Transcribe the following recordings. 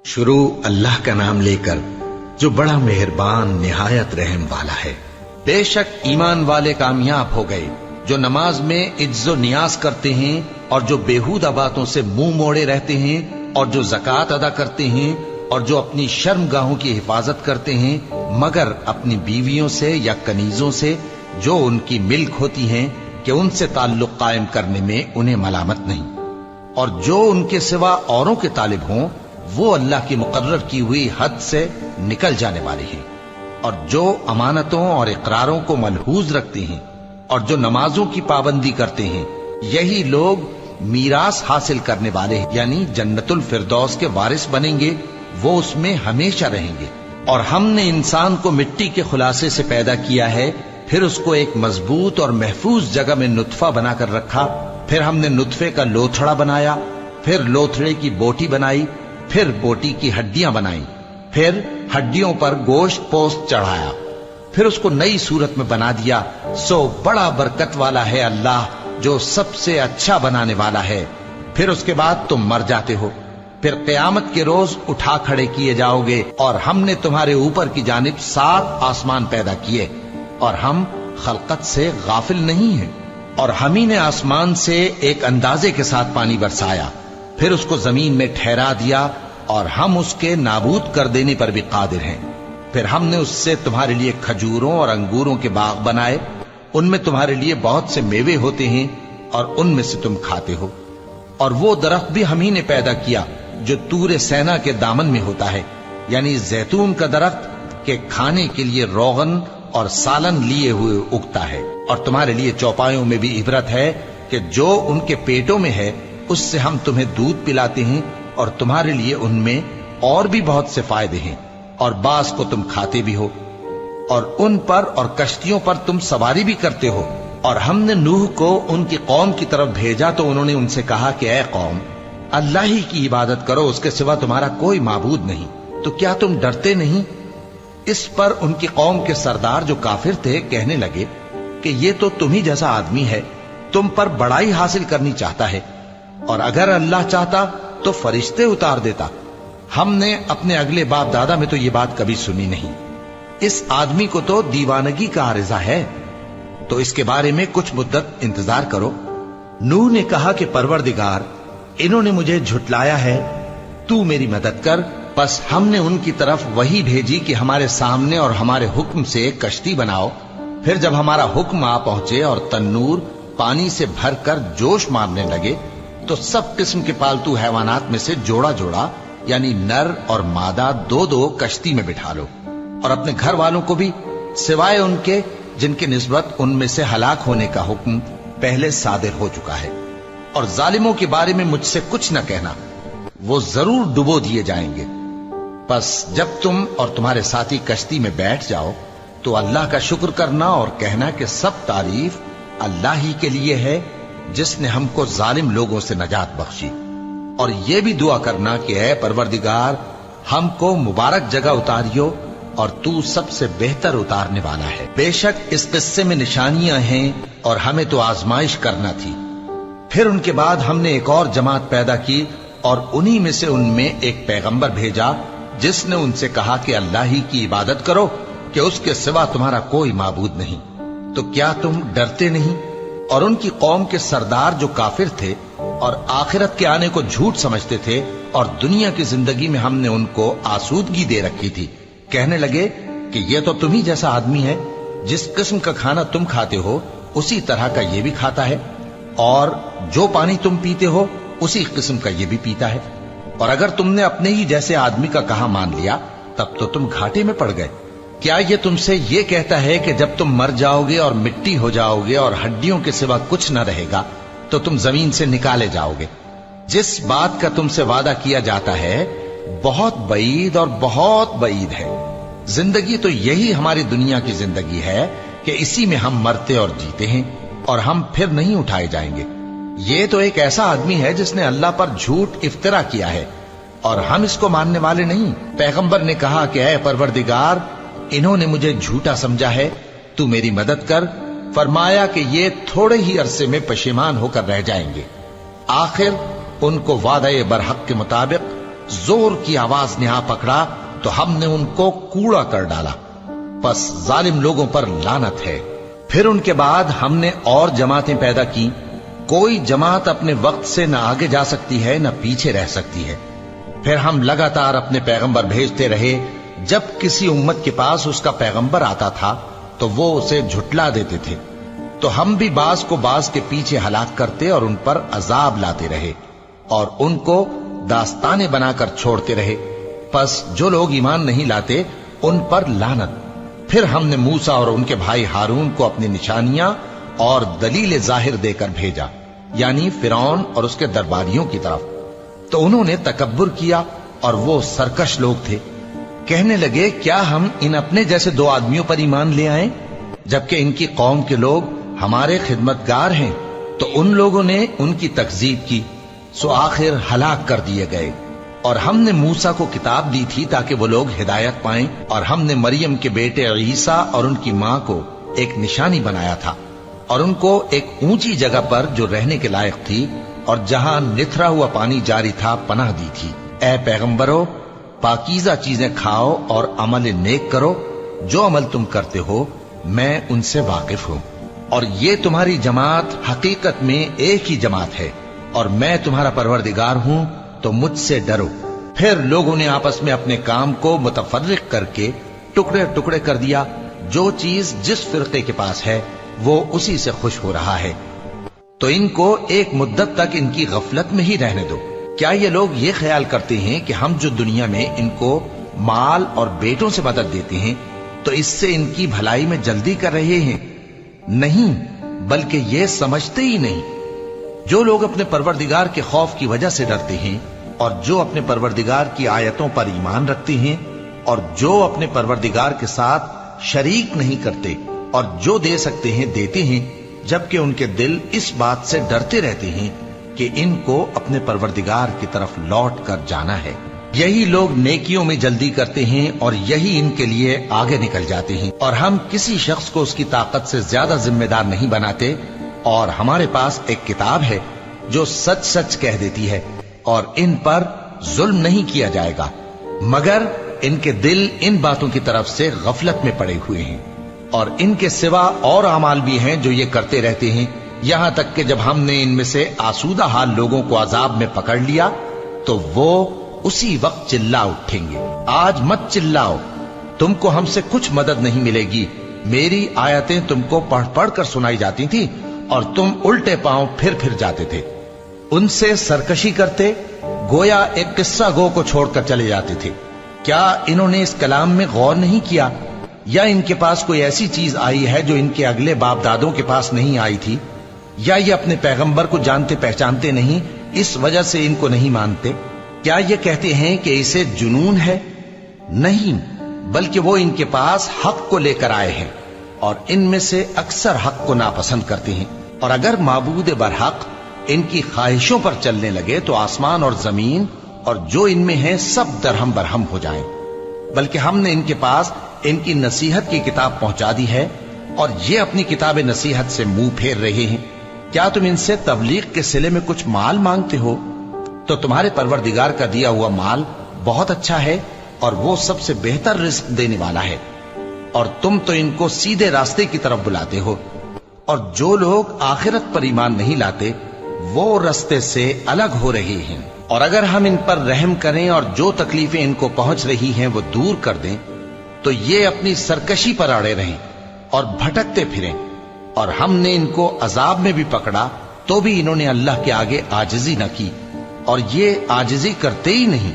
शुरू अल्लाह का नाम लेकर जो बड़ा मेहरबान निहायत रहम वाला है। बेशक ईमान वाले कामयाब हो गए जो नमाज में इज्जो नियाज करते हैं और जो बेहूदा बातों से मुंह मोड़े रहते हैं और जो ज़कात अदा करते हैं और जो अपनी शर्मगाहों की हिफाजत करते हैं मगर अपनी बीवियों से या कनीजों से जो उनकी मिल्क होती हैं कि उनसे ताल्लुक कायम करने में उन्हें मलामत नहीं, और जो उनके सिवा औरों के तालिब हों वो अल्लाह की मुकर्रर की हुई हद से निकल जाने वाले हैं, और जो अमानतों और इकरारों को मलहूज रखते हैं और जो नमाजों की पाबंदी करते हैं यही लोग मीरास हासिल करने वाले हैं, यानी जन्नतुल फिरदौस के वारिस बनेंगे, वो उसमें हमेशा रहेंगे। और हमने इंसान को मिट्टी के खुलासे से पैदा किया है, फिर उसको एक मजबूत और महफूज जगह में नुतफा बनाकर रखा, फिर हमने नुतफे का लोथड़ा बनाया, फिर लोथड़े की बोटी बनाई, फिर बोटी की हड्डियां बनाई, फिर हड्डियों पर गोश्त पोस्त चढ़ाया, फिर उसको नई सूरत में बना दिया। सो बड़ा बरकत वाला है अल्लाह जो सबसे अच्छा बनाने वाला है। फिर उसके बाद तुम मर जाते हो, फिर क़यामत के रोज उठा खड़े किए जाओगे, और हमने तुम्हारे ऊपर की जानिब 7 आसमान पैदा किए और हम खलकत से गाफिल नहीं हैं। और हम ही ने आसमान से एक अंदाजे के साथ पानी बरसाया, फिर उसको जमीन में ठहरा दिया, और हम उसके नाबूद कर देने पर भी कादिर हैं। फिर हमने उससे तुम्हारे लिए खजूरों और अंगूरों के बाग बनाए, उनमें तुम्हारे लिए बहुत से मेवे होते हैं और उनमें से तुम खाते हो। और वो दरख्त भी हम ही ने पैदा किया जो तूरे सेना के दामन में होता है, यानी जैतून का दरख्त के खाने के लिए रोगन और सालन लिए हुए उगता है। और तुम्हारे लिए चौपायों में भी इबरत है कि जो उनके पेटों में है उससे हम तुम्हें दूध पिलाते हैं, और तुम्हारे लिए उनमें और भी बहुत से फायदे हैं, और बास को तुम खाते भी हो, और उन पर और कश्तियों पर तुम सवारी भी करते हो। और हमने नूह को उनकी कौम की तरफ भेजा तो उन्होंने उनसे कहा कि ऐ कौम, अल्लाह ही की इबादत करो, उसके सिवा तुम्हारा कोई माबूद नहीं, तो क्या तुम डरते नहीं? इस पर उनकी कौम के सरदार जो काफिर थे कहने लगे कि ये तो तुम ही जैसा आदमी है, तुम पर बड़ाई हासिल करनी चाहता है, और अगर अल्लाह चाहता तो फरिश्ते उतार देता। हमने अपने अगले बाप दादा में तो ये बात कभी सुनी नहीं। इस आदमी को तो दीवानगी का आरिजा है, तो इसके बारे में कुछ मुद्दत इंतजार करो। नूह ने कहा कि परवरदिगार, इन्होंने मुझे झुटलाया है, तू मेरी मदद कर। बस हमने उनकी तरफ वही भेजी कि हमारे सामने और हमारे हुक्म से एक कश्ती बनाओ। फिर जब हमारा हुक्म आ पहुंचे और तन्नूर पानी से भरकर जोश मारने लगे तो सब किस्म के पालतू हैवानात में से जोड़ा जोड़ा यानी नर और मादा 2-2 कश्ती में बिठा लो, और अपने घर वालों को भी सिवाय उनके जिनके निस्बत उनमें से हलाक होने का हुक्म पहले सादिर हो चुका है। और जालिमों के बारे में मुझसे कुछ न कहना, वो जरूर डुबो दिए जाएंगे। बस जब तुम और तुम्हारे साथी कश्ती में बैठ जाओ तो अल्लाह का शुक्र करना और कहना कि सब तारीफ अल्लाह ही के लिए है जिसने हमको जालिम लोगों से नजात बख्शी। और ये भी दुआ करना कि ऐ परवरदिगार, हमको मुबारक जगह उतारियो और तू सबसे बेहतर उतारने वाला है। बेशक इस किस्से में निशानियां हैं और हमें तो आजमाइश करना थी। फिर उनके बाद हमने एक और जमात पैदा की और उन्हीं में से उनमें एक पैगंबर भेजा जिसने उनसे कहा कि अल्लाह ही की इबादत करो कि उसके सिवा तुम्हारा कोई माबूद नहीं, तो क्या तुम डरते नहीं? और उनकी कौम के सरदार जो काफिर थे और आखिरत के आने को झूठ समझते थे और दुनिया की जिंदगी में हमने उनको आसूदगी दे रखी थी, कहने लगे कि ये तो तुम ही जैसा आदमी है, जिस किस्म का खाना तुम खाते हो उसी तरह का ये भी खाता है, और जो पानी तुम पीते हो उसी किस्म का ये भी पीता है। और अगर तुमने अपने ही जैसे आदमी का कहा मान लिया तब तो तुम घाटे में पड़ गए। क्या ये तुमसे ये कहता है कि जब तुम मर जाओगे और मिट्टी हो जाओगे और हड्डियों के सिवा कुछ न रहेगा तो तुम जमीन से निकाले जाओगे? जिस बात का तुमसे वादा किया जाता है बहुत बईद और बहुत बईद है। जिंदगी तो यही हमारी दुनिया की जिंदगी है कि इसी में हम मरते और जीते हैं और हम फिर नहीं उठाए जाएंगे। ये तो एक ऐसा आदमी है जिसने अल्लाह पर झूठ इफ्तरा किया है और हम इसको मानने वाले नहीं। पैगंबर ने कहा कि ऐ परवरदिगार, इन्होंने मुझे झूठा समझा है, तू मेरी मदद कर। फरमाया कि ये थोड़े ही अरसे में पशेमान होकर रह जाएंगे। आखिर उनको वादा बरहक के मुताबिक जोर की आवाज ने आ पकड़ा तो हमने उनको कूड़ा कर डाला। बस जालिम लोगों पर लानत है। फिर उनके बाद हमने और जमातें पैदा की। कोई जमात अपने वक्त से न आगे जा सकती है न पीछे रह सकती है। फिर हम लगातार अपने पैगंबर भेजते रहे। जब किसी उम्मत के पास उसका पैगंबर आता था तो वो उसे झुटला देते थे, तो हम भी बाज को बाज के पीछे हलाक करते और उन पर अजाब लाते रहे और उनको दास्तानें बनाकर छोड़ते रहे। बस जो लोग ईमान नहीं लाते उन पर लानत। फिर हमने मूसा और उनके भाई हारून को अपनी निशानियां और दलील जाहिर देकर भेजा, यानी फिरौन और उसके दरबारियों की तरफ। तो उन्होंने तकब्बुर किया और वो सरकश लोग थे। कहने लगे, क्या हम इन अपने जैसे दो आदमियों पर ईमान ले आए, जबकि इनकी कौम के लोग हमारे खिदमतगार हैं। तो उन लोगों ने उनकी तकजीब की, सो आखिर हलाक कर दिए गए। और हमने मूसा को किताब दी थी ताकि वो लोग हिदायत पाएं, और हमने मरियम के बेटे ईसा और उनकी मां को एक निशानी बनाया था और उनको एक ऊंची जगह पर जो रहने के लायक थी और जहां निथरा हुआ पानी जारी था पनाह दी थी। ए पैगंबरों, पाकीज़ा चीजें खाओ और अमल नेक करो। जो अमल तुम करते हो मैं उनसे वाकिफ हूं। और ये तुम्हारी जमात हकीकत में एक ही जमात है और मैं तुम्हारा परवरदिगार हूं, तो मुझसे डरो। फिर लोगों ने आपस में अपने काम को मुतफर्रिक करके टुकड़े टुकड़े कर दिया। जो चीज जिस फिरके के पास है वो उसी से खुश हो रहा है। तो इनको एक मुद्दत तक इनकी गफलत में ही रहने दो। क्या ये लोग ये ख्याल करते हैं कि हम जो दुनिया में इनको माल और बेटों से मदद देते हैं तो इससे इनकी भलाई में जल्दी कर रहे हैं? नहीं, बल्कि ये समझते ही नहीं। जो लोग अपने परवरदिगार के खौफ की वजह से डरते हैं और जो अपने परवरदिगार की आयतों पर ईमान रखते हैं और जो अपने परवरदिगार के साथ शरीक नहीं करते और जो दे सकते हैं देते हैं, जबकि उनके दिल इस बात से डरते रहते हैं कि इनको अपने परवरदिगार की तरफ लौट कर जाना है। यही लोग नेकियों में जल्दी करते हैं और यही इनके लिए आगे निकल जाते हैं। और हम किसी शख्स को उसकी ताकत से ज्यादा जिम्मेदार नहीं बनाते। और हमारे पास एक किताब है जो सच सच कह देती है और इन पर जुल्म नहीं किया जाएगा, मगर इनके दिल इन बातों की तरफ से गफलत में पड़े हुए हैं। और इनके सिवा और अमाल भी हैं जो ये करते रहते हैं, यहां तक कि जब हमने इनमें से आसूदा हाल लोगों को अजाब में पकड़ लिया तो वो उसी वक्त चिल्ला उठेंगे, आज मत चिल्लाओ, तुमको हमसे कुछ मदद नहीं मिलेगी। मेरी आयतें तुमको पढ़ पढ़ कर सुनाई जाती थी और तुम उल्टे पांव फिर जाते थे। उनसे सरकशी करते, गोया एक किस्सा गो को छोड़कर चले जाते थे। क्या इन्होंने इस कलाम में गौर नहीं किया, या इनके पास कोई ऐसी चीज आई है जो इनके अगले बाप दादों के पास नहीं आई थी, या ये अपने पैगंबर को जानते पहचानते नहीं, इस वजह से इनको नहीं मानते? क्या ये कहते हैं कि इसे जुनून है? नहीं, बल्कि वो इनके पास हक को लेकर आए हैं और इनमें से अक्सर हक को नापसंद करते हैं। और अगर माबूद बरहक इनकी ख्वाहिशों पर चलने लगे तो आसमान और जमीन और जो इनमें है सब दरहम बरहम हो जाएं। बल्कि हमने इनके पास इनकी नसीहत की किताब पहुंचा दी है और ये अपनी किताब नसीहत से मुंह फेर रहे हैं। क्या तुम इनसे तबलीग के सिले में कुछ माल मांगते हो? तो तुम्हारे परवरदिगार का दिया हुआ माल बहुत अच्छा है और वो सबसे बेहतर रिस्क देने वाला है। और तुम तो इनको सीधे रास्ते की तरफ बुलाते हो। और जो लोग आखिरत पर ईमान नहीं लाते वो रास्ते से अलग हो रहे हैं। और अगर हम इन पर रहम करें और जो तकलीफें इनको पहुंच रही हैं वो दूर कर दें, तो ये अपनी सरकशी पर अड़े रहें और भटकते फिरें। और हमने इनको अजाब में भी पकड़ा तो भी इन्होंने अल्लाह के आगे आजिजी न की और ये आजिजी करते ही नहीं,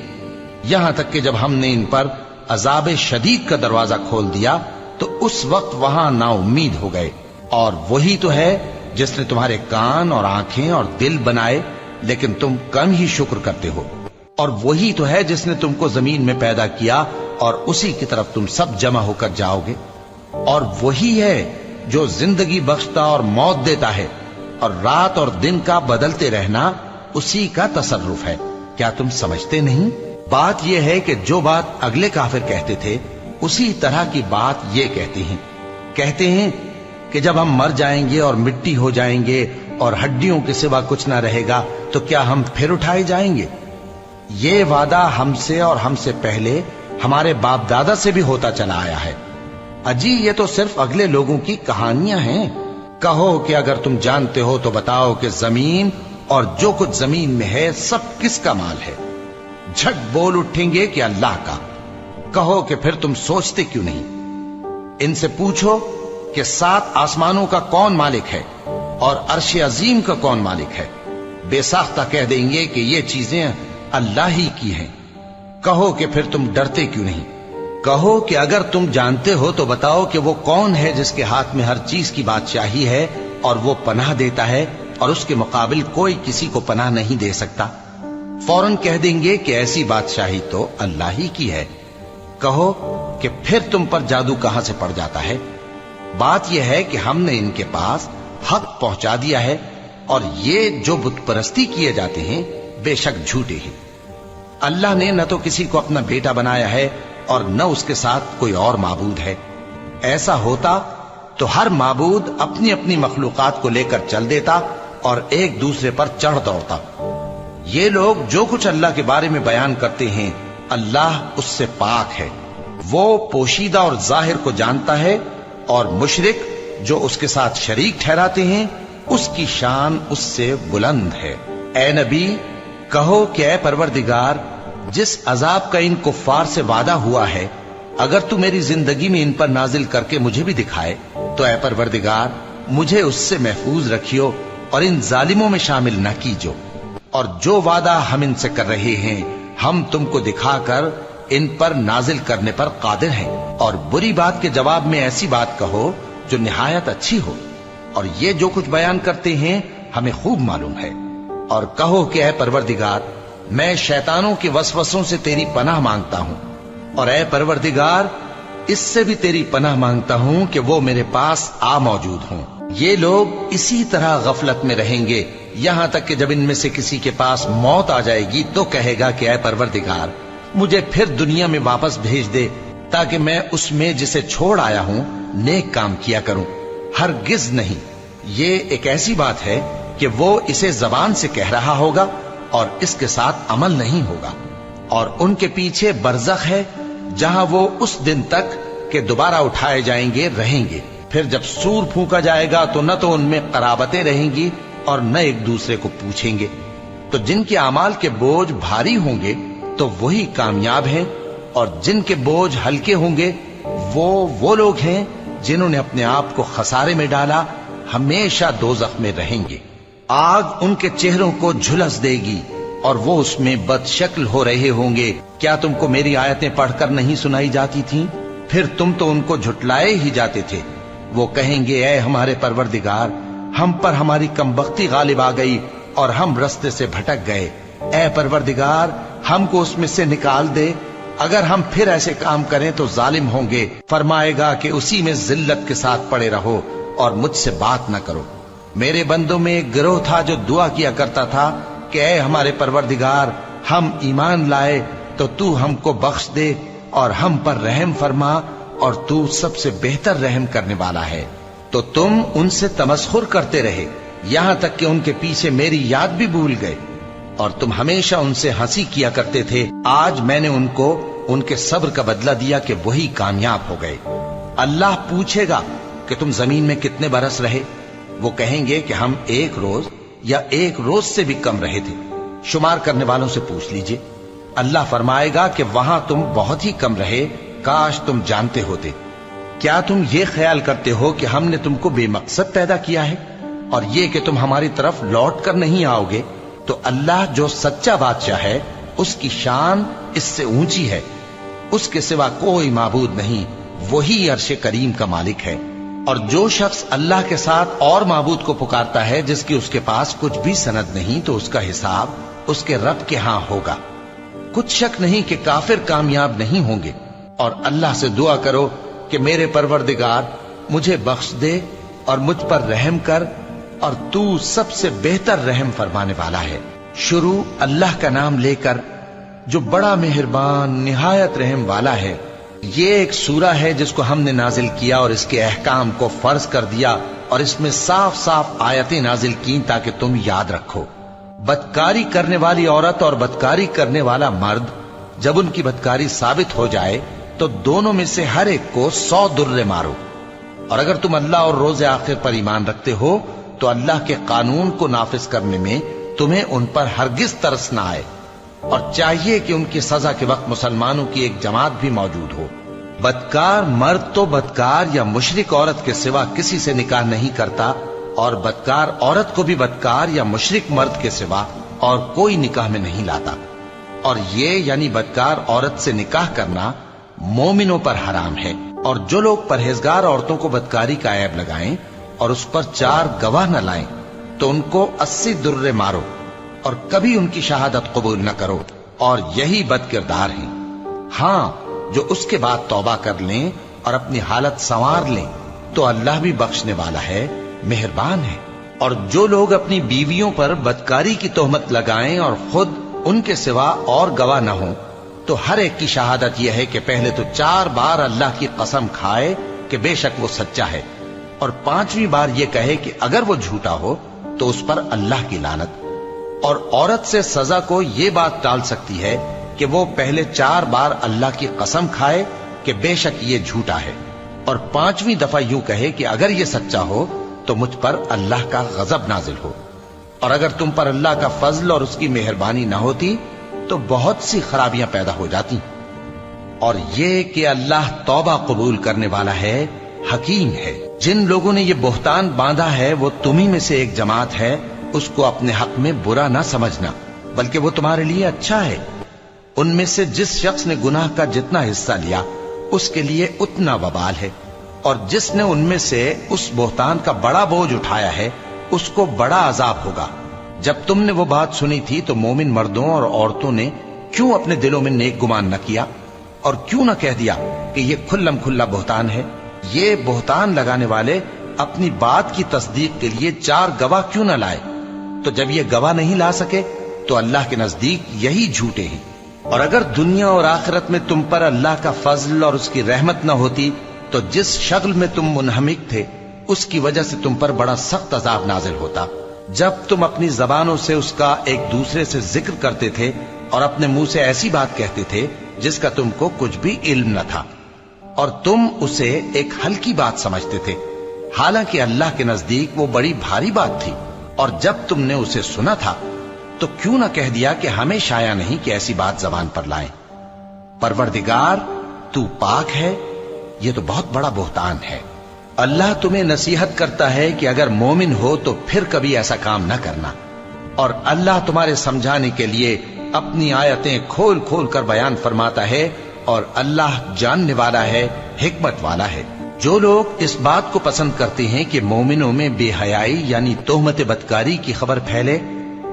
यहां तक कि जब हमने इन पर अजाब शदीद का दरवाजा खोल दिया तो उस वक्त वहां नाउम्मीद हो गए। और वही तो है जिसने तुम्हारे कान और आंखें और दिल बनाए, लेकिन तुम कम ही शुक्र करते हो। और वही तो है जिसने तुमको जमीन में पैदा किया और उसी की तरफ तुम सब जमा होकर जाओगे। और वही है जो जिंदगी बख्शता और मौत देता है और रात और दिन का बदलते रहना उसी का तसर्रुफ है। क्या तुम समझते नहीं? बात यह है कि जो बात अगले काफिर कहते थे उसी तरह की बात ये कहते हैं कि जब हम मर जाएंगे और मिट्टी हो जाएंगे और हड्डियों के सिवा कुछ ना रहेगा तो क्या हम फिर उठाए जाएंगे? یہ وعدہ ہم سے اور ہم سے پہلے ہمارے باپ دادا سے بھی ہوتا چلا آیا ہے۔ اجی یہ تو صرف اگلے لوگوں کی کہانیاں ہیں۔ کہو کہ اگر تم جانتے ہو تو بتاؤ کہ زمین اور جو کچھ زمین میں ہے سب کس کا مال ہے؟ جھٹ بول اٹھیں گے کہ اللہ کا۔ کہو کہ پھر تم سوچتے کیوں نہیں؟ ان سے پوچھو کہ 7 آسمانوں کا کون مالک ہے اور عرش عظیم کا کون مالک ہے؟ بے ساختہ کہہ دیں گے کہ یہ چیزیں اللہ ہی کی ہیں۔ کہو کہ پھر تم ڈرتے کیوں نہیں؟ کہو کہ اگر تم جانتے ہو تو بتاؤ کہ وہ کون ہے جس کے ہاتھ میں ہر چیز کی بادشاہی ہے اور وہ پناہ دیتا ہے اور اس کے مقابل کوئی کسی کو پناہ نہیں دے سکتا؟ فوراً کہہ دیں گے کہ ایسی بادشاہی تو اللہ ہی کی ہے۔ کہو کہ پھر تم پر جادو کہاں سے پڑ جاتا ہے؟ بات یہ ہے کہ ہم نے ان کے پاس حق پہنچا دیا ہے اور یہ جو بت پرستی کیے جاتے ہیں بے شک جھوٹے ہیں۔ اللہ نے نہ تو کسی کو اپنا بیٹا بنایا ہے اور نہ اس کے ساتھ کوئی اور معبود ہے۔ ایسا ہوتا تو ہر معبود اپنی اپنی مخلوقات کو لے کر چل دیتا اور ایک دوسرے پر چڑھ دوڑتا۔ یہ لوگ جو کچھ اللہ کے بارے میں بیان کرتے ہیں اللہ اس سے پاک ہے، وہ پوشیدہ اور ظاہر کو جانتا ہے، اور مشرک جو اس کے ساتھ شریک ٹھہراتے ہیں اس کی شان اس سے بلند ہے۔ اے نبی کہو کہ اے پروردگار، جس عذاب کا ان کفار سے وعدہ ہوا ہے اگر تو میری زندگی میں ان پر نازل کر کے مجھے بھی دکھائے تو اے پروردگار مجھے اس سے محفوظ رکھیو اور ان ظالموں میں شامل نہ کیجو، اور جو وعدہ ہم ان سے کر رہے ہیں ہم تم کو دکھا کر ان پر نازل کرنے پر قادر ہیں۔ اور بری بات کے جواب میں ایسی بات کہو جو نہایت اچھی ہو، اور یہ جو کچھ بیان کرتے ہیں ہمیں خوب معلوم ہے۔ اور کہو کہ اے پروردگار میں شیطانوں کے وسوسوں سے تیری پناہ مانگتا ہوں، اور اے پروردگار اس سے بھی تیری پناہ مانگتا ہوں کہ وہ میرے پاس آ موجود ہوں۔ یہ لوگ اسی طرح غفلت میں رہیں گے یہاں تک کہ جب ان میں سے کسی کے پاس موت آ جائے گی تو کہے گا کہ اے پروردگار مجھے پھر دنیا میں واپس بھیج دے تاکہ میں اس میں جسے چھوڑ آیا ہوں نیک کام کیا کروں۔ ہرگز نہیں، یہ ایک ایسی بات ہے کہ وہ اسے زبان سے کہہ رہا ہوگا اور اس کے ساتھ عمل نہیں ہوگا۔ اور ان کے پیچھے برزخ ہے جہاں وہ اس دن تک کہ دوبارہ اٹھائے جائیں گے رہیں گے۔ پھر جب سور پھونکا جائے گا تو نہ تو ان میں قرابتیں رہیں گی اور نہ ایک دوسرے کو پوچھیں گے۔ تو جن کے اعمال کے بوجھ بھاری ہوں گے تو وہی کامیاب ہیں، اور جن کے بوجھ ہلکے ہوں گے وہ لوگ ہیں جنہوں نے اپنے آپ کو خسارے میں ڈالا، ہمیشہ دوزخ میں رہیں گے۔ آگ ان کے چہروں کو جھلس دے گی اور وہ اس میں بد شکل ہو رہے ہوں گے۔ کیا تم کو میری آیتیں پڑھ کر نہیں سنائی جاتی تھیں؟ پھر تم تو ان کو جھٹلائے ہی جاتے تھے۔ وہ کہیں گے اے ہمارے پروردگار ہم پر ہماری کمبختی غالب آ گئی اور ہم رستے سے بھٹک گئے۔ اے پروردگار ہم کو اس میں سے نکال دے، اگر ہم پھر ایسے کام کریں تو ظالم ہوں گے۔ فرمائے گا کہ اسی میں ذلت کے ساتھ پڑے رہو اور مجھ سے بات نہ کرو۔ میرے بندوں میں ایک گروہ تھا جو دعا کیا کرتا تھا کہ اے ہمارے پروردگار ہم ایمان لائے تو تو ہم کو بخش دے اور ہم پر رحم فرما، اور تو سب سے بہتر رحم کرنے والا ہے۔ تو تم ان سے تمسخر کرتے رہے یہاں تک کہ ان کے پیچھے میری یاد بھی بھول گئے، اور تم ہمیشہ ان سے ہنسی کیا کرتے تھے۔ آج میں نے ان کو ان کے صبر کا بدلہ دیا کہ وہی کامیاب ہو گئے۔ اللہ پوچھے گا کہ تم زمین میں کتنے برس رہے؟ وہ کہیں گے کہ ہم 1 روز یا 1 روز سے بھی کم رہے تھے۔ شمار کرنے والوں سے پوچھ لیجئے۔ اللہ فرمائے گا کہ وہاں تم بہت ہی کم رہے، کاش تم جانتے ہوتے۔ کیا تم یہ خیال کرتے ہو کہ ہم نے تم کو بے مقصد پیدا کیا ہے اور یہ کہ تم ہماری طرف لوٹ کر نہیں آؤ گے؟ تو اللہ جو سچا بادشاہ ہے اس کی شان اس سے اونچی ہے، اس کے سوا کوئی معبود نہیں، وہی عرش کریم کا مالک ہے۔ اور جو شخص اللہ کے ساتھ اور معبود کو پکارتا ہے جس کی اس کے پاس کچھ بھی سند نہیں تو اس کا حساب اس کے رب کے ہاں ہوگا۔ کچھ شک نہیں کہ کافر کامیاب نہیں ہوں گے۔ اور اللہ سے دعا کرو کہ میرے پروردگار مجھے بخش دے اور مجھ پر رحم کر، اور تو سب سے بہتر رحم فرمانے والا ہے۔ شروع اللہ کا نام لے کر جو بڑا مہربان نہایت رحم والا ہے۔ یہ ایک سورہ ہے جس کو ہم نے نازل کیا اور اس کے احکام کو فرض کر دیا، اور اس میں صاف صاف آیتیں نازل کی تاکہ تم یاد رکھو۔ بدکاری کرنے والی عورت اور بدکاری کرنے والا مرد جب ان کی بدکاری ثابت ہو جائے تو دونوں میں سے ہر ایک کو 100 درے مارو. اور اگر تم اللہ اور روز آخر پر ایمان رکھتے ہو تو اللہ کے قانون کو نافذ کرنے میں تمہیں ان پر ہرگز ترس نہ آئے، اور چاہیے کہ ان کی سزا کے وقت مسلمانوں کی ایک جماعت بھی موجود ہو. بدکار مرد تو بدکار یا مشرک عورت کے سوا کسی سے نکاح نہیں کرتا، اور بدکار عورت کو بھی بدکار یا مشرک مرد کے سوا اور کوئی نکاح میں نہیں لاتا. اور یہ یعنی بدکار عورت سے نکاح کرنا مومنوں پر حرام ہے. اور جو لوگ پرہیزگار عورتوں کو بدکاری کا عیب لگائیں اور اس پر 4 گواہ نہ لائیں تو ان کو 80 درے مارو اور کبھی ان کی شہادت قبول نہ کرو، اور یہی بد کردار ہیں. ہاں، جو اس کے بعد توبہ کر لیں اور اپنی حالت سنوار لیں تو اللہ بھی بخشنے والا ہے، مہربان ہے. اور جو لوگ اپنی بیویوں پر بدکاری کی تہمت لگائیں اور خود ان کے سوا اور گواہ نہ ہوں تو ہر ایک کی شہادت یہ ہے کہ پہلے تو 4 بار اللہ کی قسم کھائے کہ بے شک وہ سچا ہے، اور 5ویں بار یہ کہے کہ اگر وہ جھوٹا ہو تو اس پر اللہ کی لعنت. اور عورت سے سزا کو یہ بات ٹال سکتی ہے کہ وہ پہلے 4 بار اللہ کی قسم کھائے کہ بے شک یہ جھوٹا ہے، اور 5ویں دفعہ یوں کہے کہ اگر یہ سچا ہو تو مجھ پر اللہ کا غضب نازل ہو. اور اگر تم پر اللہ کا فضل اور اس کی مہربانی نہ ہوتی تو بہت سی خرابیاں پیدا ہو جاتی. اور یہ کہ اللہ توبہ قبول کرنے والا ہے، حکیم ہے. جن لوگوں نے یہ بہتان باندھا ہے وہ تمہیں میں سے ایک جماعت ہے، اس کو اپنے حق میں برا نہ سمجھنا، بلکہ وہ تمہارے لیے اچھا ہے. ان میں سے جس شخص نے گناہ کا جتنا حصہ لیا اس کے لیے اتنا وبال ہے، اور جس نے ان میں سے اس بہتان کا بڑا بوجھ اٹھایا ہے اس کو بڑا عذاب ہوگا. جب تم نے وہ بات سنی تھی تو مومن مردوں اور عورتوں نے کیوں اپنے دلوں میں نیک گمان نہ کیا، اور کیوں نہ کہہ دیا کہ یہ کھلم کھلا بہتان ہے؟ یہ بہتان لگانے والے اپنی بات کی تصدیق کے لیے 4 گواہ کیوں نہ لائے؟ تو جب یہ گواہ نہیں لا سکے تو اللہ کے نزدیک یہی جھوٹے ہیں. اور اگر دنیا اور آخرت میں تم پر اللہ کا فضل اور اس کی رحمت نہ ہوتی تو جس شغل میں تم منہمک تھے اس کی وجہ سے تم پر بڑا سخت عذاب نازل ہوتا، جب تم اپنی زبانوں سے اس کا ایک دوسرے سے ذکر کرتے تھے اور اپنے منہ سے ایسی بات کہتے تھے جس کا تم کو کچھ بھی علم نہ تھا، اور تم اسے ایک ہلکی بات سمجھتے تھے، حالانکہ اللہ کے نزدیک وہ بڑی بھاری بات تھی. اور جب تم نے اسے سنا تھا تو کیوں نہ کہہ دیا کہ ہمیں شایع نہیں کہ ایسی بات زبان پر لائیں؟ پروردگار تو پاک ہے، یہ تو بہت بڑا بہتان ہے. اللہ تمہیں نصیحت کرتا ہے کہ اگر مومن ہو تو پھر کبھی ایسا کام نہ کرنا، اور اللہ تمہارے سمجھانے کے لیے اپنی آیتیں کھول کھول کر بیان فرماتا ہے، اور اللہ جاننے والا ہے، حکمت والا ہے. جو لوگ اس بات کو پسند کرتے ہیں کہ مومنوں میں بے حیائی یعنی تہمت بدکاری کی خبر پھیلے،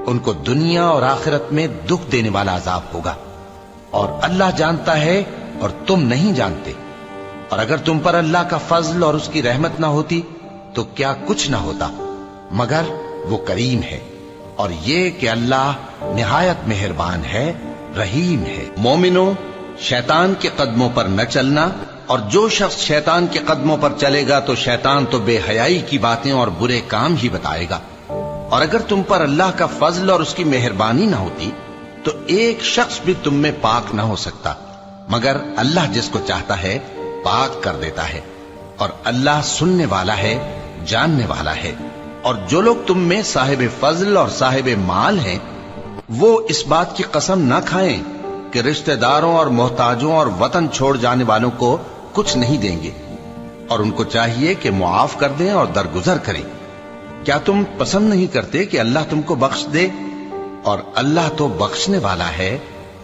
ان کو دنیا اور آخرت میں دکھ دینے والا عذاب ہوگا. اور اللہ جانتا ہے اور تم نہیں جانتے. اور اگر تم پر اللہ کا فضل اور اس کی رحمت نہ ہوتی تو کیا کچھ نہ ہوتا، مگر وہ کریم ہے. اور یہ کہ اللہ نہایت مہربان ہے، رحیم ہے. مومنوں، شیطان کے قدموں پر نہ چلنا، اور جو شخص شیطان کے قدموں پر چلے گا تو شیطان تو بے حیائی کی باتیں اور برے کام ہی بتائے گا. اور اگر تم پر اللہ کا فضل اور اس کی مہربانی نہ ہوتی تو ایک شخص بھی تم میں پاک نہ ہو سکتا، مگر اللہ جس کو چاہتا ہے پاک کر دیتا ہے. اور اللہ سننے والا ہے، جاننے والا ہے. اور جو لوگ تم میں صاحب فضل اور صاحب مال ہیں وہ اس بات کی قسم نہ کھائیں کہ رشتہ داروں اور محتاجوں اور وطن چھوڑ جانے والوں کو کچھ نہیں دیں گے، اور ان کو چاہیے کہ معاف کر دیں اور درگزر کریں. کیا تم پسند نہیں کرتے کہ اللہ تم کو بخش دے؟ اور اللہ تو بخشنے والا ہے،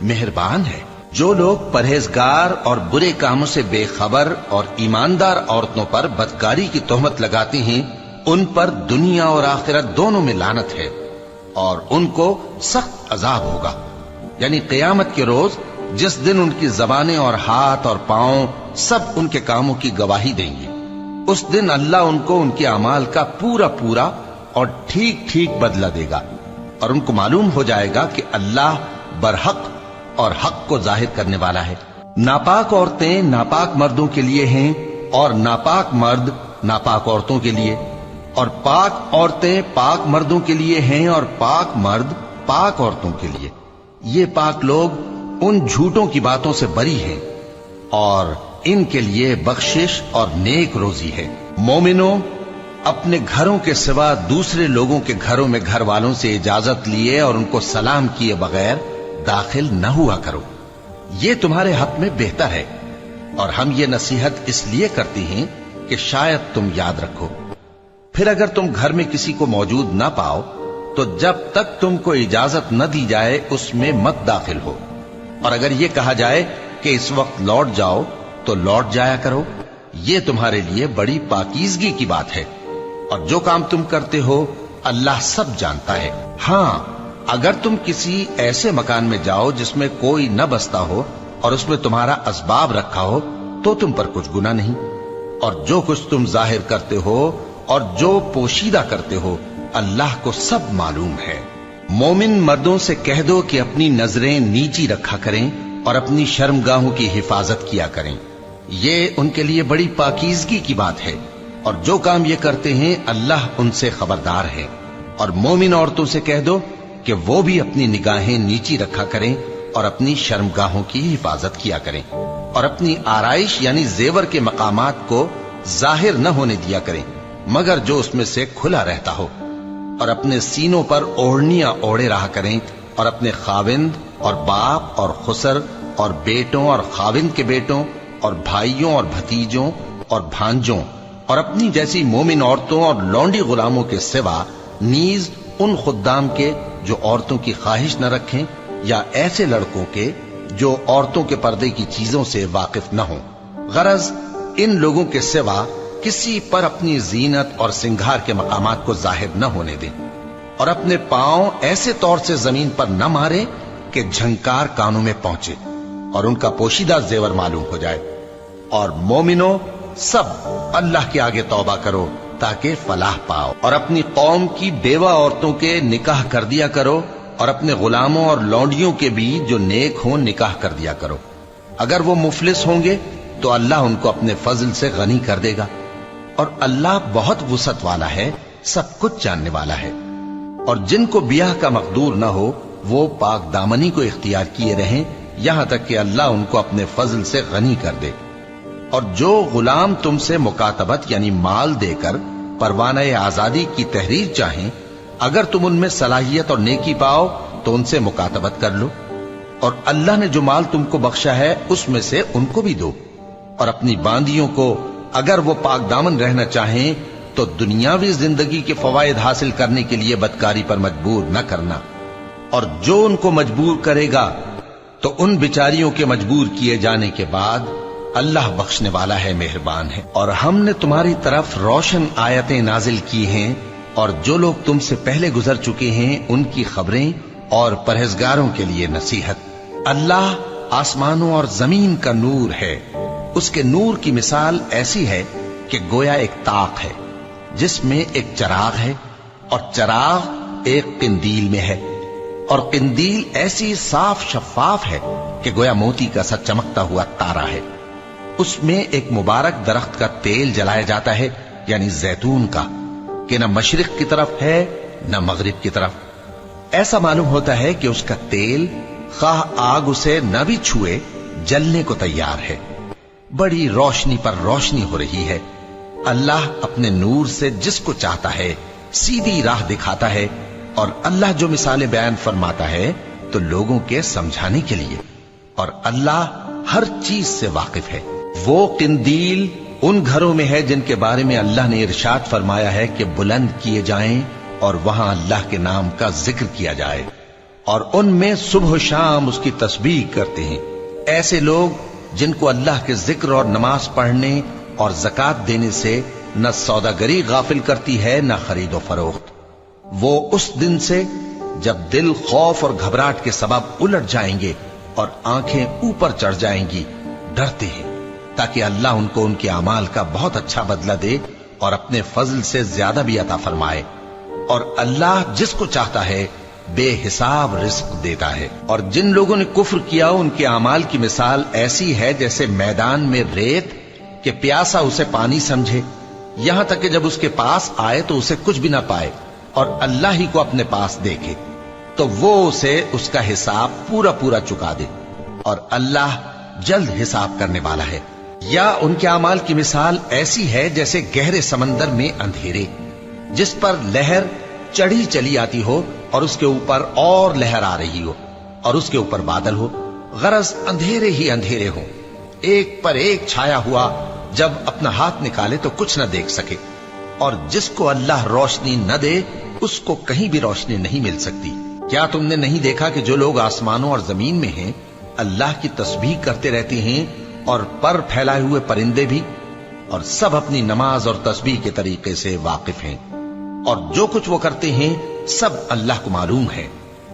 مہربان ہے. جو لوگ پرہیزگار اور برے کاموں سے بے خبر اور ایماندار عورتوں پر بدکاری کی تہمت لگاتے ہیں ان پر دنیا اور آخرت دونوں میں لعنت ہے، اور ان کو سخت عذاب ہوگا. یعنی قیامت کے روز جس دن ان کی زبانیں اور ہاتھ اور پاؤں سب ان کے کاموں کی گواہی دیں گے، اس دن اللہ ان کو ان کے اعمال کا پورا پورا اور ٹھیک ٹھیک بدلہ دے گا، اور ان کو معلوم ہو جائے گا کہ اللہ برحق اور حق کو ظاہر کرنے والا ہے. ناپاک عورتیں ناپاک مردوں کے لیے ہیں، اور ناپاک مرد ناپاک عورتوں کے لیے، اور پاک عورتیں پاک مردوں کے لیے ہیں، اور پاک مرد पाक औरतों के लिए। ये पाक लोग उन झूठों की बातों से बरी हैं और इनके लिए बख्शिश और नेक रोजी है। मोमिनो, अपने घरों के सिवा दूसरे लोगों के घरों में घर वालों से इजाजत लिए और उनको सलाम किए बगैर दाखिल न हुआ करो। ये तुम्हारे हक में बेहतर है, और हम ये नसीहत इसलिए करते हैं कि शायद तुम याद रखो। फिर अगर तुम घर में किसी को मौजूद ना पाओ तो जब तक तुमको इजाजत न दी जाए उसमें मत दाखिल हो, और अगर ये कहा जाए कि इस वक्त लौट जाओ तो लौट जाया करो। ये तुम्हारे लिए बड़ी पाकीज़गी की बात है, और जो काम तुम करते हो अल्लाह सब जानता है। हां, अगर तुम किसी ऐसे मकान में जाओ जिसमें कोई न बसता हो और उसमें तुम्हारा असबाब रखा हो तो तुम पर कुछ गुनाह नहीं, और जो कुछ तुम जाहिर करते हो और जो पोशीदा करते हो अल्लाह को सब मालूम है। मोमिन मर्दों से कह दो कि अपनी नजरें नीची रखा करें और अपनी शर्मगाहों की हिफाजत किया करें। ये उनके लिए बड़ी पाकीज़गी की बात है, और जो काम ये करते हैं अल्लाह उनसे खबरदार है। और मोमिन औरतों से कह दो कि वो भी अपनी निगाहें नीची रखा करें और अपनी शर्मगाहों की हिफाजत किया करें, और अपनी आराइश यानी जेवर के मकामात को जाहिर न होने दिया करें मगर जो उसमें से खुला रहता हो, और अपने सीनों पर ओढ़नियां ओढ़े रहा करें, और अपने खाविंद और बाप और खुसर और बेटों और खाविंद के बेटों और भाइयों और भतीजों और भांजों और अपनी जैसी मोमिन औरतों और लौंडी गुलामों के सिवा नीज उन खुद्दाम के जो औरतों की ख्वाहिश न रखें, या ऐसे लड़कों के जो औरतों के पर्दे की चीजों से वाकिफ न हों। गरज इन लोगों के सिवा किसी पर अपनी जीनत और सिंगार के मकामात को जाहिर न होने दें, और अपने पांव ऐसे तौर से जमीन पर न मारे कि झंकार कानों में पहुंचे और उनका पोशीदा जेवर मालूम हो जाए। और मोमिनो, सब अल्लाह के आगे तौबा करो ताकि फलाह पाओ, और अपनी कौम की बेवा औरतों के निकाह कर दिया करो, और अपने गुलामों और लौंडियों के भी जो नेक हों निकाह कर दिया करो। अगर वो मुफलिस होंगे तो अल्लाह उनको अपने फजल से गनी कर देगा, और अल्लाह बहुत वुसत वाला है, सब कुछ जानने वाला है। और जिनको ब्याह का मकदूर न हो वो पाक दामनी को इख्तियार किए रहें यहां तक कि अल्लाह उनको अपने फजल से गनी कर दे। और जो गुलाम तुमसे मुकातबत यानी माल देकर परवाना आजादी की तहरीर चाहें, अगर तुम उनमें सलाहियत और नेकी पाओ तो उनसे मुकातबत कर लो, और अल्लाह ने जो माल तुमको बख्शा है उसमें से उनको भी दो। और अपनी बांदियों को अगर वो पाक दामन रहना चाहें तो दुनियावी जिंदगी के फवायद हासिल करने के लिए बदकारी पर मजबूर न करना, और जो उनको मजबूर करेगा तो उन बिचारियों के मजबूर किए जाने के बाद अल्लाह बख्शने वाला है, मेहरबान है। और हमने तुम्हारी तरफ रोशन आयतें नाजिल की हैं, और जो लोग तुमसे पहले गुजर चुके हैं उनकी खबरें और परहेजगारों के लिए नसीहत। अल्लाह आसमानों और जमीन का नूर है। उसके नूर की मिसाल ऐसी है कि गोया एक ताक है जिसमें एक चराग है, और चराग एक किंदील में है, और किंदील ऐसी साफ शफाफ है कि गोया मोती का सा चमकता हुआ तारा है। उसमें एक मुबारक दरख्त का तेल जलाया जाता है, यानी जैतून का, कि न मशरिक की तरफ है न मगरिब की तरफ। ऐसा मालूम होता है कि उसका तेल खाह आग उसे न भी छुए जलने को तैयार है। बड़ी रोशनी पर रोशनी हो रही है। अल्लाह अपने नूर से जिसको चाहता है सीधी राह दिखाता है, और अल्लाह जो मिसालें बयान फरमाता है तो लोगों के समझाने के लिए, और अल्लाह हर चीज से वाकिफ है। वो किंदील उन घरों में है जिनके बारे में अल्लाह ने इरशाद फरमाया है कि बुलंद किए जाएं और वहां अल्लाह के नाम का जिक्र किया जाए, और उनमें सुबह शाम उसकी तस्बीह करते हैं। ऐसे लोग जिनको अल्लाह के जिक्र और नमाज पढ़ने और ज़कात देने से न सौदागरी गाफिल करती है न खरीदो फरोख्त। वो उस दिन से जब दिल खौफ और घबराहट के सबब उलट जाएंगे और आंखें ऊपर चढ़ जाएंगी डरते हैं, ताकि अल्लाह उनको उनके अमाल का बहुत अच्छा बदला दे और अपने फजल से ज्यादा भी अता फरमाए। और अल्लाह जिसको चाहता है बेहिसाब रिस्क देता है। और जिन लोगों ने कुफ्र किया उनके अमाल की मिसाल ऐसी है जैसे मैदान में रेत के प्यासा उसे पानी समझे, यहां तक कि जब उसके पास आए तो उसे कुछ भी ना पाए और अल्लाह ही को अपने पास देखे। तो वो उसे उसका हिसाब पूरा पूरा चुका दे, और अल्लाह जल्द हिसाब करने वाला है। या उनके अमाल की मिसाल ऐसी है जैसे गहरे समंदर में अंधेरे, जिस पर लहर चढ़ी चली आती हो और उसके ऊपर और लहर आ रही हो, और उसके ऊपर बादल हो, गरज अंधेरे ही अंधेरे हो, एक पर एक छाया हुआ, जब अपना हाथ निकाले तो कुछ न देख सके। और जिसको अल्लाह रोशनी न दे उसको कहीं भी रोशनी नहीं मिल सकती। क्या तुमने नहीं देखा कि जो लोग आसमानों और जमीन में हैं अल्लाह की तस्बीह करते रहते हैं, और पर फैलाए हुए परिंदे भी, और सब अपनी नमाज और तस्बीह के तरीके से वाकिफ हैं, और जो कुछ वो करते हैं सब अल्लाह को मालूम है।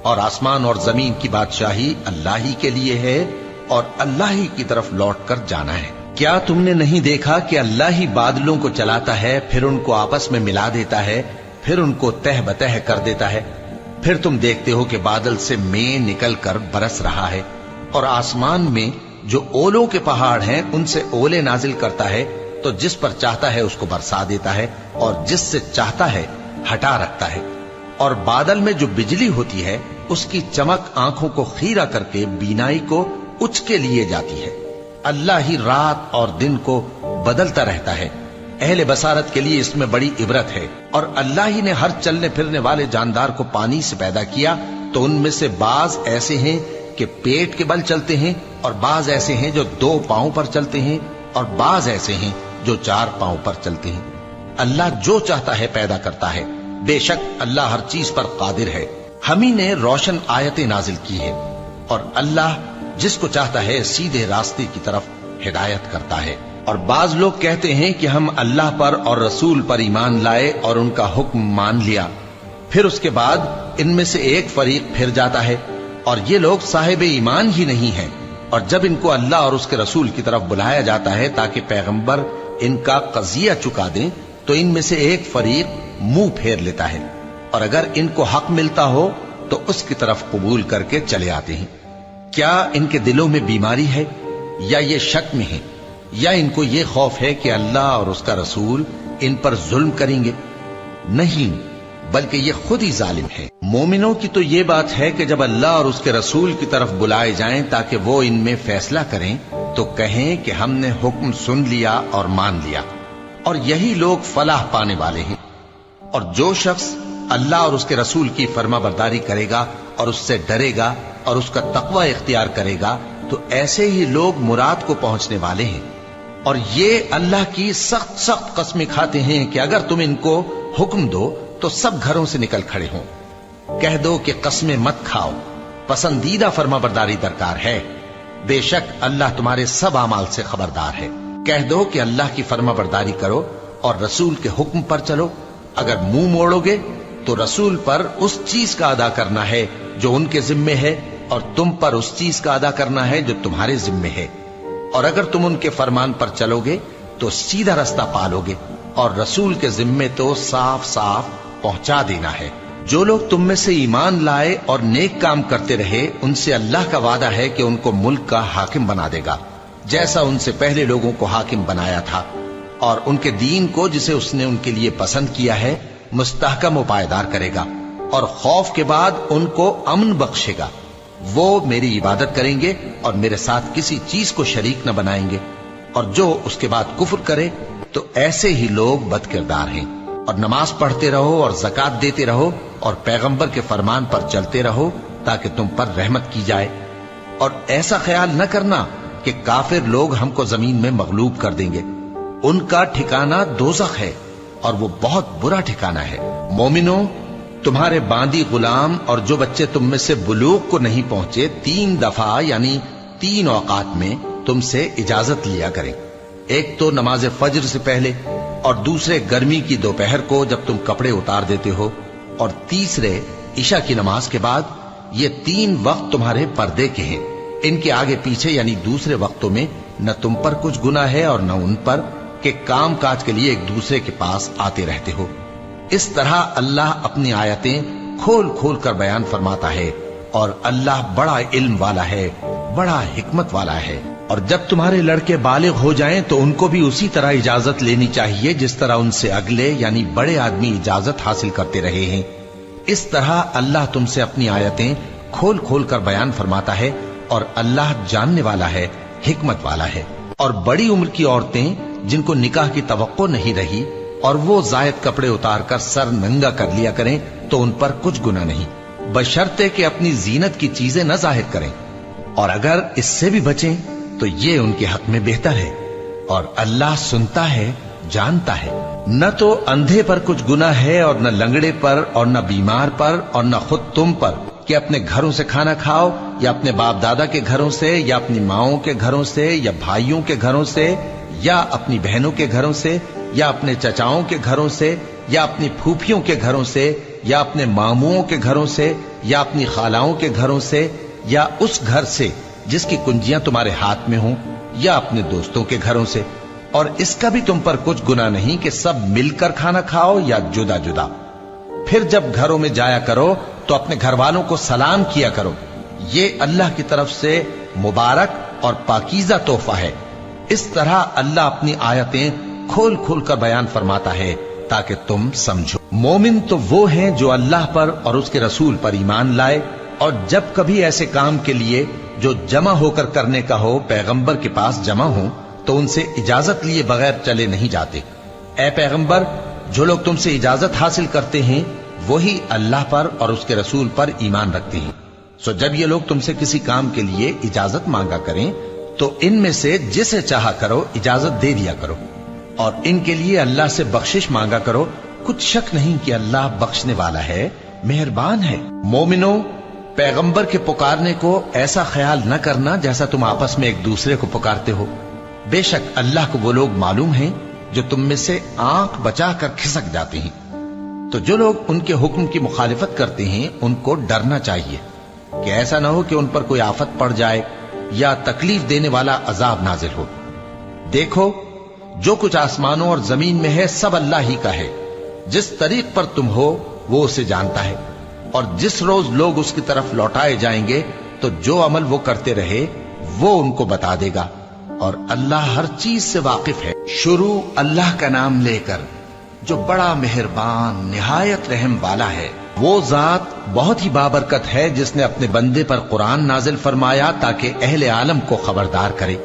और आसमान और जमीन की बादशाही अल्लाह ही के लिए है, और अल्लाह ही की तरफ लौट कर जाना है। क्या तुमने नहीं देखा कि अल्लाह ही बादलों को चलाता है, फिर उनको आपस में मिला देता है, फिर उनको तह बतह कर देता है, फिर तुम देखते हो कि बादल से मेंह निकल कर बरस रहा है, और आसमान में जो ओलों के पहाड़ हैं उनसे ओले नाजिल करता है, तो जिस पर चाहता है उसको बरसा देता है, और जिससे चाहता है हटा रखता है। और बादल में जो बिजली होती है उसकी चमक आंखों को खीरा करके बीनाई को उचके लिए जाती है। अल्लाह ही रात और दिन को बदलता रहता है। अहले बसारत के लिए इसमें बड़ी इबरत है। और अल्लाह ही ने हर चलने फिरने वाले जानदार को पानी से पैदा किया, तो उनमें से बाज ऐसे हैं कि पेट के बल चलते हैं, और बाज ऐसे हैं जो 2 पांव पर चलते हैं, और बाज ऐसे हैं जो 4 पांव पर चलते हैं। अल्लाह जो चाहता है पैदा करता है। बेशक अल्लाह हर चीज पर कादिर है। हम ही ने रोशन आयतें नाजिल की है, और अल्लाह जिसको चाहता है सीधे रास्ते की तरफ हिदायत करता है। और बाज लोग कहते हैं कि हम अल्लाह पर और रसूल पर ईमान लाए और उनका हुक्म मान लिया, फिर उसके बाद इनमें से एक फरीक फिर जाता है, और ये लोग साहिब ईमान ही नहीं हैं। और जब इनको अल्लाह और उसके रसूल की तरफ बुलाया जाता है ताकि पैगंबर इनका कजिया चुका दें, तो इनमें से एक फरीक मुंह फेर लेता है, और अगर इनको हक मिलता हो तो उसकी तरफ कबूल करके चले आते हैं। क्या इनके दिलों में बीमारी है, या ये शक में है, या इनको ये खौफ है कि अल्लाह और उसका रसूल इन पर जुल्म करेंगे? नहीं, बल्कि ये खुद ही जालिम है। मोमिनों की तो ये बात है कि जब अल्लाह और उसके रसूल की तरफ बुलाए जाएं ताकि वो इनमें फैसला करें, तो कहें कि हमने हुक्म सुन लिया और मान लिया, और यही लोग फलाह पाने वाले हैं। और जो शख्स अल्लाह और उसके रसूल की फर्माबरदारी करेगा और उससे डरेगा और उसका तकवा इख्तियार करेगा, तो ऐसे ही लोग मुराद को पहुंचने वाले हैं। और ये अल्लाह की सख्त सख्त कस्में खाते हैं कि अगर तुम इनको हुक्म दो तो सब घरों से निकल खड़े हों। कह दो कि कस्में मत खाओ, पसंदीदा फर्माबरदारी दरकार है। बेशक अल्लाह तुम्हारे सब अमाल से खबरदार है। कह दो कि अल्लाह की फर्माबरदारी करो और रसूल के हुक्म पर चलो। अगर मुंह मोड़ोगे तो रसूल पर उस चीज का अदा करना है जो उनके जिम्मे है, और तुम पर उस चीज का अदा करना है जो तुम्हारे जिम्मे है। और अगर तुम उनके फरमान पर चलोगे तो सीधा रास्ता पालोगे, और रसूल के जिम्मे तो साफ साफ पहुंचा देना है। जो लोग तुम में से ईमान लाए और नेक काम करते रहे, उनसे अल्लाह का वादा है कि उनको मुल्क का हाकिम बना देगा, जैसा उनसे पहले लोगों को हाकिम बनाया था, और उनके दीन को जिसे उसने उनके लिए पसंद किया है मुस्तहकम व पायदार करेगा, और खौफ के बाद उनको अमन बख्शेगा। वो मेरी इबादत करेंगे और मेरे साथ किसी चीज को शरीक न बनाएंगे, और जो उसके बाद कुफ्र करे तो ऐसे ही लोग बदकिरदार हैं। और नमाज पढ़ते रहो और ज़कात देते रहो और पैगंबर के फरमान पर चलते रहो ताकि तुम पर रहमत की जाए। और ऐसा ख्याल न करना कि काफिर लोग हमको जमीन में मगलूब कर देंगे। उनका ठिकाना दोज़ख है और वो बहुत बुरा ठिकाना है। मोमिनो, तुम्हारे बांदी गुलाम और जो बच्चे तुम में से बुलूग को नहीं पहुंचे 3 दफा यानी 3 औकात में तुमसे इजाजत लिया करें। एक तो नमाज फज्र से पहले, और दूसरे गर्मी की दोपहर को जब तुम कपड़े उतार देते हो, और तीसरे इशा की नमाज के बाद। ये 3 वक्त तुम्हारे पर्दे के हैं। इनके आगे पीछे यानी दूसरे वक्तों में न तुम पर कुछ गुनाह है और न उन पर, कि काम काज के लिए एक दूसरे के पास आते रहते हो। इस तरह अल्लाह अपनी आयतें खोल खोल कर बयान फरमाता है, और अल्लाह बड़ा इल्म वाला है, बड़ा हिकमत वाला है। और जब तुम्हारे लड़के बालिग हो जाएं तो उनको भी उसी तरह इजाजत लेनी चाहिए जिस तरह उनसे अगले यानी बड़े आदमी इजाजत हासिल करते रहे हैं। इस तरह अल्लाह तुमसे अपनी आयतें खोल खोल कर बयान फरमाता है और अल्लाह जानने वाला है, हिकमत वाला है। और बड़ी उम्र की औरतें जिनको निकाह की तवक्को नहीं रही और वो जायद कपड़े उतार कर सर नंगा कर लिया करें तो उन पर कुछ गुनाह नहीं, बशर्ते कि अपनी जीनत की चीजें न जाहिर करें, और अगर इससे भी बचें तो ये उनके हक में बेहतर है। और अल्लाह सुनता है, जानता है। न तो अंधे पर कुछ गुनाह है और न लंगड़े पर और न बीमार पर और न खुद तुम पर कि अपने घरों से खाना खाओ या अपने बाप दादा के घरों से या अपनी माओं के घरों से या भाइयों के घरों से या अपनी बहनों के घरों से या अपने चचाओं के घरों से या अपनी फूफियों के घरों से या अपने मामुओं के घरों से या अपनी खालाओं के घरों से या उस घर से जिसकी कुंजियां तुम्हारे हाथ में हों या अपने दोस्तों के घरों से। और इसका भी तुम पर कुछ गुनाह नहीं कि सब मिलकर खाना खाओ या जुदा जुदा। फिर जब घरों में जाया करो तो अपने घर वालों को सलाम किया करो, ये अल्लाह की तरफ से मुबारक और पाकीज़ा तोहफा है। इस तरह अल्लाह अपनी आयतें खोल खोल कर बयान फरमाता है ताकि तुम समझो। मोमिन तो वो हैं जो अल्लाह पर और उसके रसूल पर ईमान लाए और जब कभी ऐसे काम के लिए जो जमा होकर करने का हो पैगंबर के पास जमा हो तो उनसे इजाजत लिए बगैर चले नहीं जाते। ऐ पैगंबर, जो लोग तुमसे इजाजत हासिल करते हैं वही अल्लाह पर और उसके रसूल पर ईमान रखते हैं। सो जब ये लोग तुमसे किसी काम के लिए इजाजत मांगा करें तो इनमें से जिसे चाहा करो इजाजत दे दिया करो और इनके लिए अल्लाह से बख्शिश मांगा करो। कुछ शक नहीं कि अल्लाह बख्शने वाला है, मेहरबान है। मोमिनो, पैगंबर के पुकारने को ऐसा ख्याल न करना जैसा तुम आपस में एक दूसरे को पुकारते हो। बेशक अल्लाह को वो लोग मालूम हैं जो तुम में से आंख बचा कर खिसक जाते हैं। तो जो लोग उनके हुक्म की मुखालिफत करते हैं उनको डरना चाहिए कि ऐसा ना हो कि उन पर कोई आफत पड़ जाए या तकलीफ देने वाला अजाब नाजिल हो। देखो, जो कुछ आसमानों और जमीन में है सब अल्लाह ही का है। जिस तरीक पर तुम हो वो उसे जानता है और जिस रोज लोग उसकी तरफ लौटाए जाएंगे तो जो अमल वो करते रहे वो उनको बता देगा और अल्लाह हर चीज से वाकिफ है। शुरू अल्लाह का नाम लेकर जो बड़ा मेहरबान निहायत रहम वाला है। वो जात बहुत ही बाबरकत है जिसने अपने बंदे पर कुरान नाजिल फरमाया ताकि अहले आलम को खबरदार करे।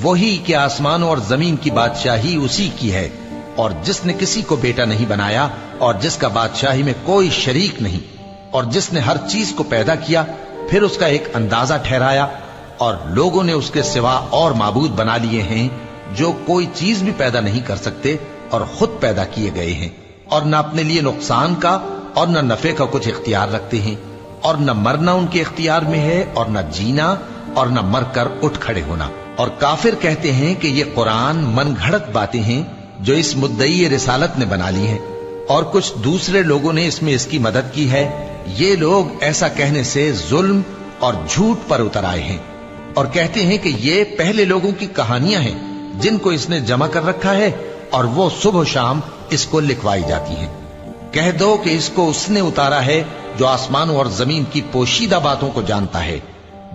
वही कि आसमानों और जमीन की बादशाही उसी की है और जिसने किसी को बेटा नहीं बनाया और जिसका बादशाही में कोई शरीक नहीं और जिसने हर चीज को पैदा किया फिर उसका एक अंदाजा ठहराया और लोगों ने उसके सिवा और माबूद बना लिए हैं जो कोई चीज भी पैदा नहीं कर सकते और खुद पैदा किए गए हैं और न अपने लिए नुकसान का और न नफे का कुछ इख्तियार रखते हैं और न मरना उनके इख्तियार में है और न जीना और न मरकर उठ खड़े होना। और काफिर कहते हैं कि ये कुरान मन घड़त बातें हैं जो इस मुद्दई रिसालत ने बना ली हैं और कुछ दूसरे लोगों ने इसमें इसकी मदद की है। ये लोग ऐसा कहने से जुल्म और झूठ पर उतर आए हैं और कहते हैं कि ये पहले लोगों की कहानियां हैं जिनको इसने जमा कर रखा है और वो सुबह शाम इसको लिखवाई जाती हैं। कह दो कि इसको उसने उतारा है जो आसमानों और जमीन की पोशीदा बातों को जानता है।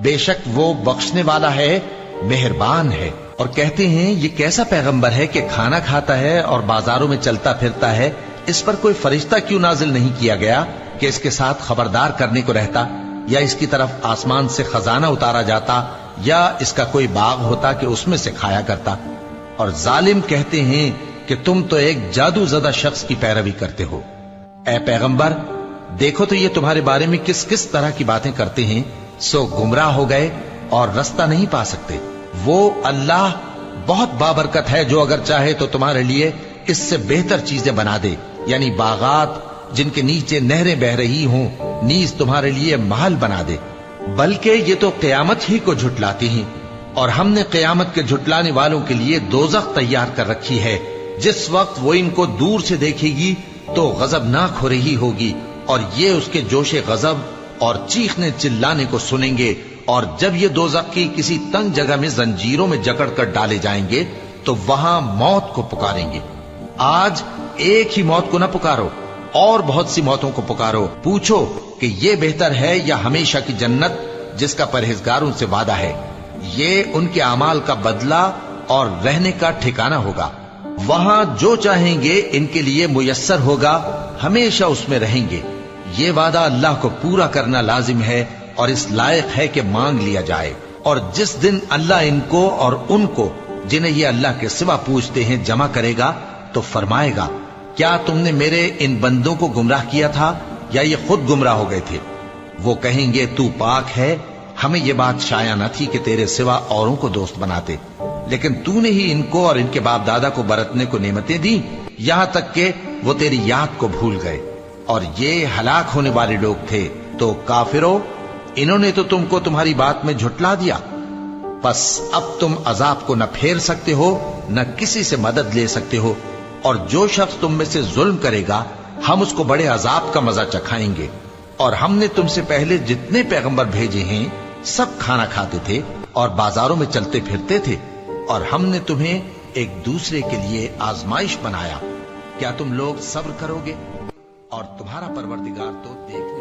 बेशक वो बख्शने वाला है, मेहरबान है। और कहते हैं ये कैसा पैगंबर है कि खाना खाता है और बाजारों में चलता फिरता है, इस पर कोई फरिश्ता क्यों नाजिल नहीं किया गया कि इसके साथ खबरदार करने को रहता या इसकी तरफ आसमान से खजाना उतारा जाता या इसका कोई बाग होता कि उसमें से खाया करता। और जालिम कहते हैं कि तुम तो एक जादू ज़दा शख्स की पैरवी करते हो। ऐ पैगंबर, देखो तो ये तुम्हारे बारे में किस किस तरह की बातें करते हैं, सो गुमराह हो गए और रास्ता नहीं पा सकते। वो अल्लाह बहुत बाबरकत है जो अगर चाहे तो तुम्हारे लिए इससे बेहतर चीजें बना दे, यानी बागात जिनके नीचे नहरें बह रही हों, नीज तुम्हारे लिए महल बना दे। बल्कि ये तो क़यामत ही को झुटलाती हैं और हमने क़यामत के झुटलाने वालों के लिए दोज़ख तैयार कर रखी है। जिस वक्त वो इनको दूर से देखेगी तो गजबनाक हो रही होगी और ये उसके जोशे गजब और चीखने चिल्लाने को सुनेंगे। और जब ये दोज़ख की किसी तंग जगह में जंजीरों में जकड़ कर डाले जाएंगे तो वहां मौत को पुकारेंगे। आज एक ही मौत को न पुकारो और बहुत सी मौतों को पुकारो। पूछो कि ये बेहतर है या हमेशा की जन्नत जिसका परहेजगारों से वादा है। ये उनके अमाल का बदला और रहने का ठिकाना होगा। वहां जो चाहेंगे इनके लिए मुयस्सर होगा, हमेशा उसमें रहेंगे। یہ وعدہ اللہ کو پورا کرنا لازم ہے اور اس لائق ہے کہ مانگ لیا جائے. اور جس دن اللہ ان کو اور ان کو جنہیں یہ اللہ کے سوا پوچھتے ہیں جمع کرے گا تو فرمائے گا کیا تم نے میرے ان بندوں کو گمراہ کیا تھا یا یہ خود گمراہ ہو گئے تھے؟ وہ کہیں گے تو پاک ہے، ہمیں یہ بات شایع نہ تھی کہ تیرے سوا اوروں کو دوست بناتے، لیکن تو نے ہی ان کو اور ان کے باپ دادا کو برتنے کو نعمتیں دی یہاں تک کہ وہ تیری یاد کو بھول گئے، اور یہ ہلاک ہونے والے لوگ تھے. تو کافرو، انہوں نے تو تم کو تمہاری بات میں جھٹلا دیا، پس اب تم عذاب کو نہ پھیر سکتے ہو نہ کسی سے مدد لے سکتے ہو، اور جو شخص تم میں سے ظلم کرے گا ہم اس کو بڑے عذاب کا مزہ چکھائیں گے. اور ہم نے تم سے پہلے جتنے پیغمبر بھیجے ہیں سب کھانا کھاتے تھے اور بازاروں میں چلتے پھرتے تھے، اور ہم نے تمہیں ایک دوسرے کے لیے آزمائش بنایا. کیا تم لوگ صبر کرو گے؟ اور تمہارا پروردگار تو دیکھنے